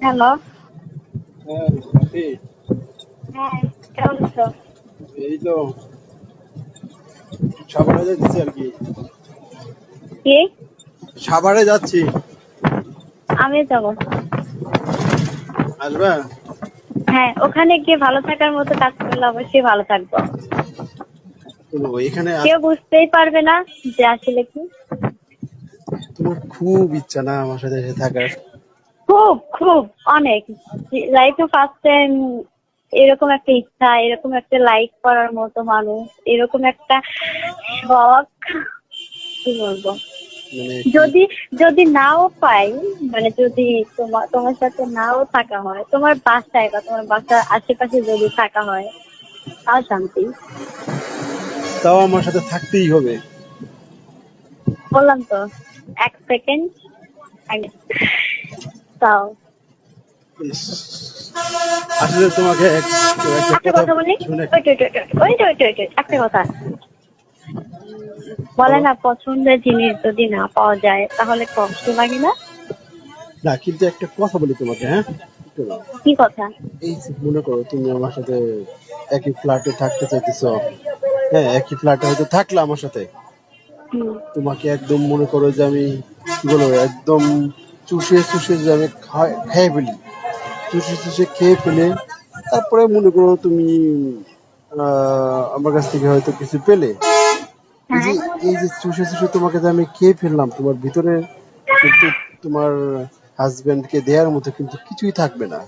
Hello. হ্যাঁ, সাথী। হ্যাঁ, কেমন আছো? এই তো সাভারে যাচ্ছি আর কি। কি? সাভারে যাচ্ছি। আমিও যাবো। আসবা? হ্যাঁ, ওখানে গিয়ে ভালো থাকার মতো কাজ করলে অবশ্যই ভালো থাকবো। এখানে কেউ বুঝতেই পারবে না যে আসলে কি। তোমার খুব ইচ্ছা না আমার সাথে এসে থাকার? খুব খুব অনেক। লাইফে ফার্স্ট টাইম এরকম একটা ইচ্ছা, এরকম একটা লাইক করার মতো মানুষ, এরকম একটা শখ, কি বলবো। মানে যদি যদি নাও পাই, মানে যদি তোমার সাথে নাও থাকা হয়, তোমার বাসায় বা তোমার বাসার আশেপাশে যদি থাকা হয়, তাও শান্তি। তাও আমার সাথে থাকতেই হবে। বললাম তো, 1 সেকেন্ড আগে তাও। ইস, আসলে তোমাকে একটা কথা বলি, শুনে একটা কথা বলে বলো। না, পছন্দের জিনিস যদি না পাওয়া যায় তাহলে কষ্ট লাগে না? না, কিন্তু একটা কথা বলি তোমাকে, হ্যাঁ? একটু দাও। কি কথা? এই যে মনে করো তুমি আমার সাথে একই ফ্ল্যাটে থাকতে চাইতেছো, হ্যাঁ, একই ফ্ল্যাটে হয়তো থাকলে আমার সাথে হুম। তোমাকে একদম মনে করো যে আমি কি বলবো, একদম চুষে চুষে যে আমি খেয়ে ফেলি, চুষে চুষে খেয়ে ফেলে তারপরে মনে করো তুমি আমার কাছ থেকে হয়তো কিছু পেলে, এই যে হ্যাঁ। এই যে চুষে চুষে তোমাকে যে আমি খেয়ে ফেললাম, তোমার ভিতরে কিন্তু তোমার হাজবেন্ডকে দেওয়ার মতো কিন্তু কিছুই থাকবে না।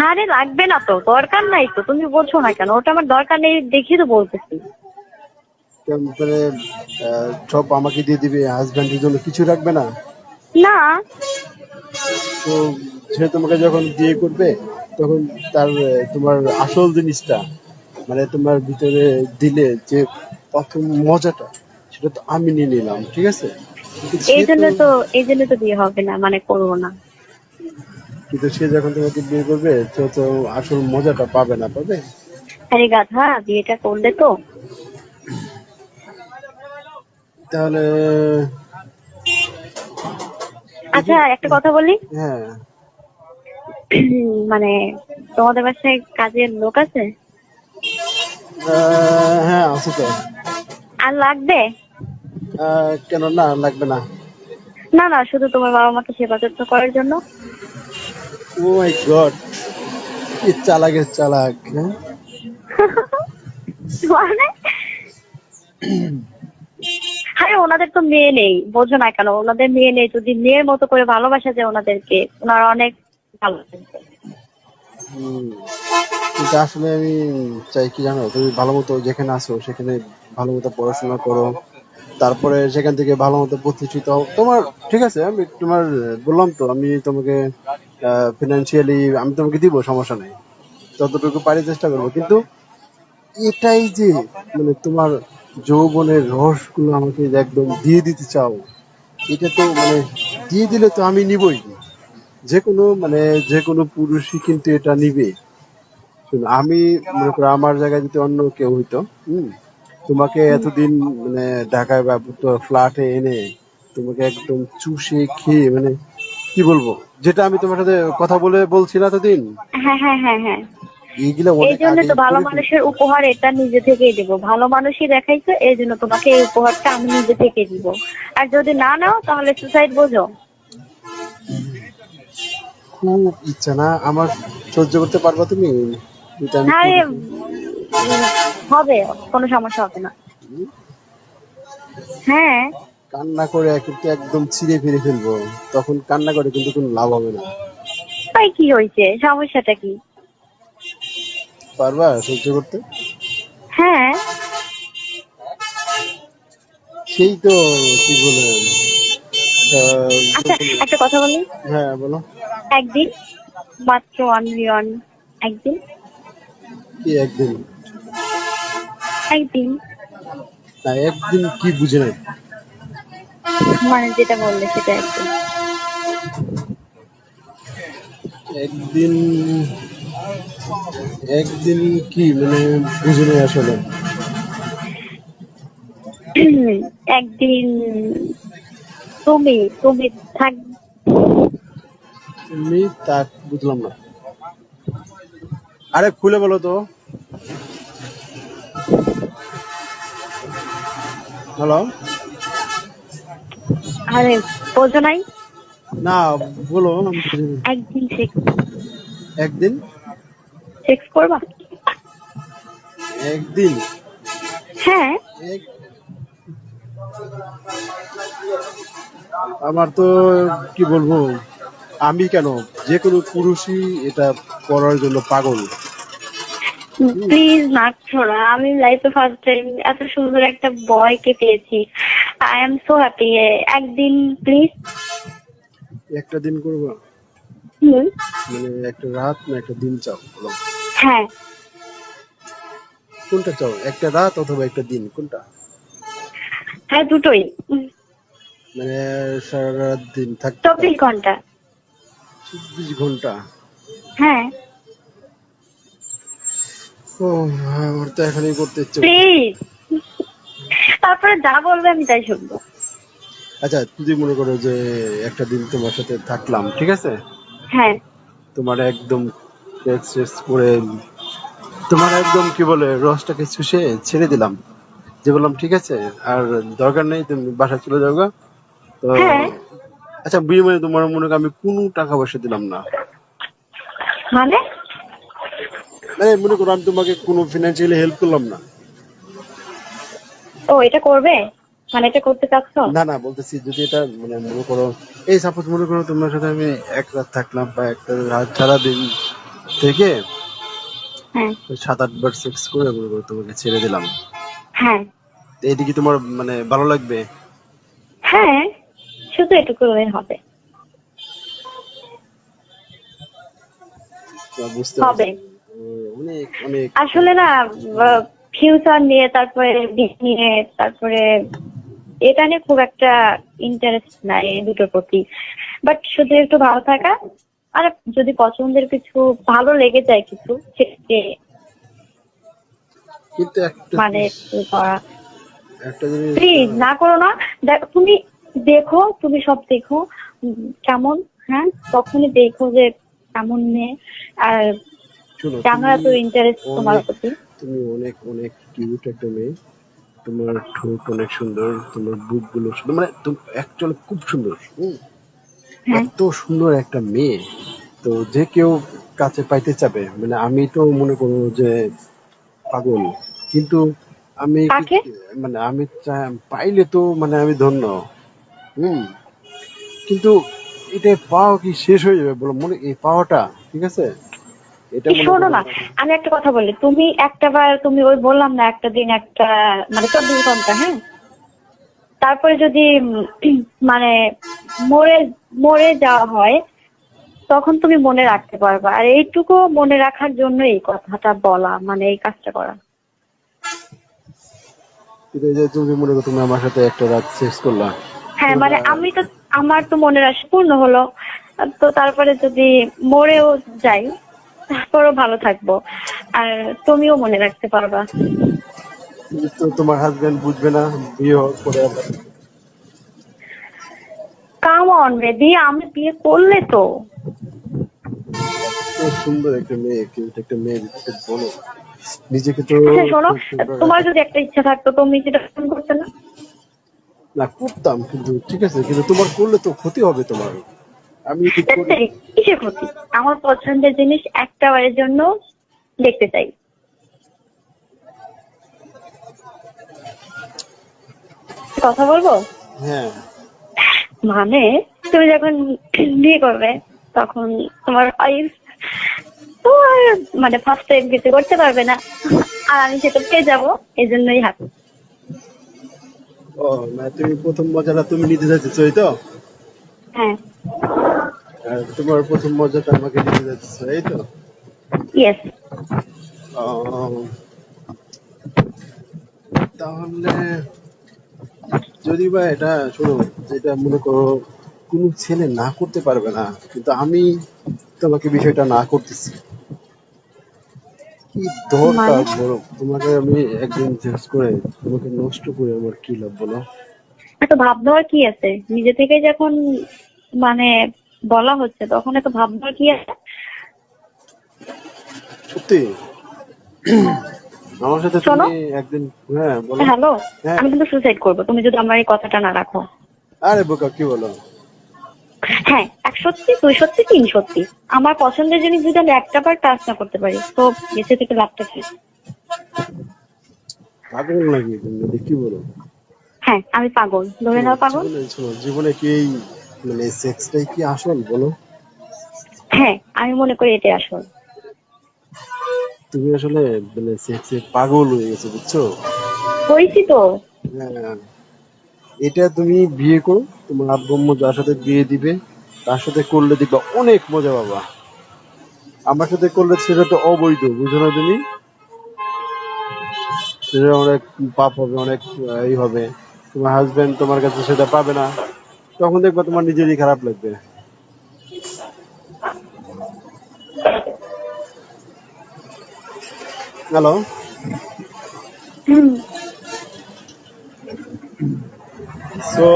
আরে লাগবে না তো, দরকার নাই তো, তুমি বলছো না কেন? ওটা আমার দরকার নেই দেখি তো বলতেছি। মানে সব আমাকে দিয়ে দিবে, হাজবেন্ডের জন্য কিছু রাখবে না? না। তো সে তোমাকে যখন বিয়ে করবে তখন তার তোমার আসল জিনিসটা, মানে তোমার ভিতরে দিলে যে প্রথম মজাটা, সেটা তো আমি নিয়ে নিলাম, ঠিক আছে? কিন্তু সে তো এই জন্য তো বিয়ে হবে না, মানে করবো না। কিন্তু সে যখন তোমাকে বিয়ে করবে সে তো আসল মজাটা পাবে না, পাবে? আরে গাধা, বিয়েটা করলে তো। তাহলে এই যে আচ্ছা, একটা কথা বলি। হ্যাঁ, মানে তোমাদের বাসায় কাজের লোক আছে? হ্যাঁ আছে তো। আর লাগবে? কেন না, লাগবে না? না না, শুধু তোমার বাবা মাকে সেবা যত্ন করার জন্য। ও মাই গড, কি চালাকের চালাক, হ্যাঁ? মানে আরে ওনাদের তো মেয়ে নেই, বোঝো না কেন? ওনাদের মেয়ে নেই, যদি মেয়ের মতো করে ভালোবাসা যায় ওনাদেরকে, ওনারা অনেক ভালো থাকবে। হুম, কিন্তু আসলে আমি চাই কি জানো, তুমি ভালো মতো যেখানে আছো সেখানে ভালো মতো পড়াশোনা করো, তারপরে সেখান থেকে ভালো মতো প্রতিষ্ঠিত হও। তোমার ঠিক আছে, আমি তোমার বললাম তো, আমি তোমাকে ফিনান্সিয়ালি আমি তোমাকে দিব, সমস্যা নেই, যতটুকু পারি চেষ্টা করবো। কিন্তু এটাই যে মানে তোমার যৌবনের রসগুলো আমাকে যে একদম দিয়ে দিতে চাও, এটা তো মানে দিয়ে দিলে তো আমি নিবই। যে কোনো মানে যে কোনো পুরুষই কিন্তু এটা নিবে। শোনো, আমি মনে করো আমার জায়গায় যদি অন্য কেউ হইতো, তোমাকে এতদিন মানে ঢাকায় বা ফ্ল্যাটে এনে তোমাকে একদম চুষে খেয়ে মানে কি বলবো, যেটা আমি তোমার সাথে কথা বলে বলছি না এতদিন, হ্যাঁ হ্যাঁ হ্যাঁ হ্যাঁ। এইগুলা এই অনেক জন্য আগে তো ভালো করে ফেলবো। মানুষের উপহার এটা নিজে থেকেই দেবো। ভালো মানুষই দেখাইছো, এই জন্য তোমাকে এই উপহারটা আমি নিজে থেকে দিব। আর যদি না নাও তাহলে সুসাইড, বোঝো? খুব ইচ্ছা না আমার, সহ্য করতে পারবা তুমি এটা আমি আরে করি? হবে, কোনো সমস্যা হবে না। হ্যাঁ। কান্না করে কিন্তু একদম ছিঁড়ে ফিরে ফেলবো, তখন কান্না করে কিন্তু কোনো লাভ হবে না। তাই কি হয়েছে, সমস্যাটা কি? পারবা সহ্য করতে? হ্যাঁ। সেই তো, কি বলে আচ্ছা, একটা কথা বলি। হ্যাঁ বলো। একদিন, মাত্র অনলি অন একদিন। কি একদিন? একদিন না একদিন কি বুঝে নাই? মানে যেটা বললে সেটা একদিন। একদিন একদিন কি মানে বুঝিনি আসলে। একদিন তুমি তুমি থাক। তুমি তা বুঝলাম না, আরে খুলে বলো তো। হ্যালো। আরে বোঝো নাই? না, বলো, আমি বুঝিনি। একদিন সেক্স একদিন সেক্স করবা? একদিন হ্যাঁ। এক- আমার তো কি বলবো, আমি কেন, যে কোনো পুরুষই এটা করার জন্য পাগল। হুম, প্লিজ নাক ছোড়া, আমি লাইফে ফার্স্ট টাইম এত সুন্দর একটা বয়কে পেয়েছি। I am so happy. একদিন প্লিজ। একটা দিন করবো হুম। মানে একটা রাত না একটা দিন চাও বলো? হ্যাঁ। কোনটা চাও, একটা রাত অথবা একটা দিন, কোনটা? হ্যাঁ, দুটোই। মানে সারা রাত দিন থাকতে চাও? 24 ঘন্টা। 24 ঘন্টা? হ্যাঁ। ও, আমার তো এখনই করতে ইচ্ছে করছে। প্লিজ। তারপরে যা বলবে আমি তাই শুনবো। আচ্ছা, যদি মনে করো যে একটা দিন তোমার সাথে থাকলাম, ঠিক আছে, হ্যাঁ। তোমার একদম শেষ করে, তোমার একদম কি বলে রসটাকে চুষে ছেড়ে দিলাম, যে বললাম ঠিক আছে আর দরকার নেই, তুমি বাসা চলে যাও গা। তো হ্যাঁ। আচ্ছা, বিনিময়ে তোমার মনে করো আমি কোনো টাকা পয়সা দিলাম না, মানে? মানে মনে করো আমি তোমাকে কোনো ফিনান্সিয়ালি হেল্প করলাম না। ও, এটা করবে? মানে এটা করতে চাচ্ছ? না না, বলতেছি যদি এটা মানে মনে করো, এই সাপোজ মনে করো তোমার সাথে আমি এক রাত থাকলাম বা একটা রাত, সারাদিন থেকে হ্যাঁ। 7-8 বার সেক্স করে মনে করো তোমাকে ছেড়ে দিলাম, হ্যাঁ। এইদিকে তোমার মানে ভালো লাগবে? হ্যাঁ, শুধু এটুকু হলে হবে। বুঝতে হবে। পারছি। অনেক অনেক। আসলে না, ফিউচার নিয়ে, তারপরে দিক নিয়ে, তারপরে এটা নিয়ে খুব একটা ইন্টারেস্ট নাই এই দুটোর প্রতি। বাট শুধু একটু ভালো থাকা, আর যদি পছন্দের কিছু ভালো লেগে যায় কিছু, সেটাকে কিন্তু একটা মানে জিনিস, একটু করা। একটা জিনিস প্লিজ না করো না। তুমি দেখো, তুমি সব দেখো কেমন। হ্যাঁ, তখনই দেখো যে কেমন মেয়ে। আর শোনো, কেন তুমি এত ইন্টারেস্ট তোমার অনেক, প্রতি। তুমি অনেক অনেক কিউট একটা মেয়ে, তোমার ঠোঁট অনেক সুন্দর, তোমার বুক গুলো সুন্দর, মানে তুমি অ্যাকচুয়ালি খুব সুন্দর। হ্যাঁ। এত সুন্দর একটা মেয়ে, তো যে কেউ কাছে পাইতে চাবে, মানে আমি তো মনে করবো যে পাগল, কিন্তু আমি কাকে? মানে আমি পাইলে তো মানে আমি ধন্য। হুম, কিন্তু এটা পাওয়া কি শেষ হয়ে যাবে বলো, মনে এই পাওয়াটা, ঠিক আছে, এটা মনে শোনো করো। না, আমি একটা কথা বলি। তুমি একটা বার, তুমি ওই বললাম না একটা দিন একটা, মানে 24 ঘন্টা, হ্যাঁ। তারপরে যদি মানে মরে মরে যাওয়া হয়, তখন তুমি মনে রাখতে পারবা। আর এইটুকু মনে রাখার জন্য এই কথাটা বলা, মানে এই কাজটা করা। কিন্তু এই যে তুমি মনে করো তুমি আমার সাথে একটা রাত শেষ করলা, হ্যাঁ, তোমার মানে আমি তো, আমার তো মনে রাখা পূর্ণ হলো। তো তারপরে যদি মরেও যাই, তারপরও ভালো থাকবো। আর তুমিও মনে রাখতে পারবা। তো তোমার হাজবেন্ড বুঝবে না, বিয়ে হওয়ার পরে আবার। কাম অন বেবি, আমি বিয়ে করলে তো। এত সুন্দর একটা মেয়ে, কিন্তু একটা মেয়ে যদি বলো নিজেকে তো আচ্ছা শোনো, খুব সুন্দর তোমার রাখা। যদি একটা ইচ্ছা থাকতো, তুমি সেটা ফোন করতে না? না করতাম, কিন্তু ঠিক আছে, কিন্তু তোমার করলে তো ক্ষতি হবে তোমার, আমি যদি করি। দেখতে কিসের ক্ষতি? আমার পছন্দের জিনিস একটা বারের জন্য দেখতে চাই। কথা বলবো? হ্যাঁ। মানে তুমি যখন বিয়ে করবে, তখন তোমার ওয়াইফ তোমার মানে ফার্স্ট টাইম কিছু করতে পারবে না, আর আমি সেটা পেয়ে যাবো। এই জন্যই হাত। ও মানে তুমি প্রথম মজাটা তুমি নিতে যাচ্ছ, এই তো, হ্যাঁ। আর তোমার প্রথম মজাটা আমাকে নিতে যাচ্ছ, এই তো। ইয়েস। ও, তাহলে যদি বা এটা শোনো, যেটা মনে করো কোনো ছেলে না করতে পারবে না, কিন্তু আমি তোমাকে বিষয়টা না করতেছি। কি দরকার মানে বলো? তোমাকে আমি একদিন চেঞ্জ করে তোমাকে নষ্ট করে আমার কি লাভ বলো? এত ভাব দেওয়ার কি আছে? নিজে থেকে যখন মানে বলা হচ্ছে তখন এত ভাব দেওয়ার কি আছে? সত্যি আমার সাথে শোনো, তুমি একদিন, হ্যাঁ বলো। হ্যালো, হ্যাঁ, আমি কিন্তু সুসাইড করবো তুমি যদি আমার এই কথাটা না রাখো। আরে বোকা কি বলো? হ্যাঁ, এক সত্যি, দুই সত্যি, তিন সত্যি। আমার পছন্দের জিনিস যদি আমি একটা বার টাচ না করতে পারি তো বেঁচে থেকে লাভটা কি? পাগল নাকি তুমি? যদি কি বলো? হ্যাঁ, আমি পাগল, ধরে শোনো নাও পাগল। জীবনে, শোনো জীবনে কি এই মানে সেক্সটাই কি আসল বলো? হ্যাঁ, আমি মনে করি এটাই আসল। তুমি আসলে মানে সেক্সে পাগল হয়ে গেছো, বুঝছো? হয়েছি তো। হ্যাঁ, এটা তুমি বিয়ে করো, তোমার আব্বু আম্মু যার সাথে বিয়ে দিবে তার সাথে করলে দেখবা অনেক মজা পাবা। আমার সাথে করলে সেটা তো অবৈধ, বুঝো না তুমি? সেটা অনেক পাপ হবে, অনেক এই হবে। তোমার হাজবেন্ড তোমার কাছে সেটা পাবে না, তখন দেখবা তোমার নিজেরই খারাপ লাগবে। হ্যালো। হুম। সো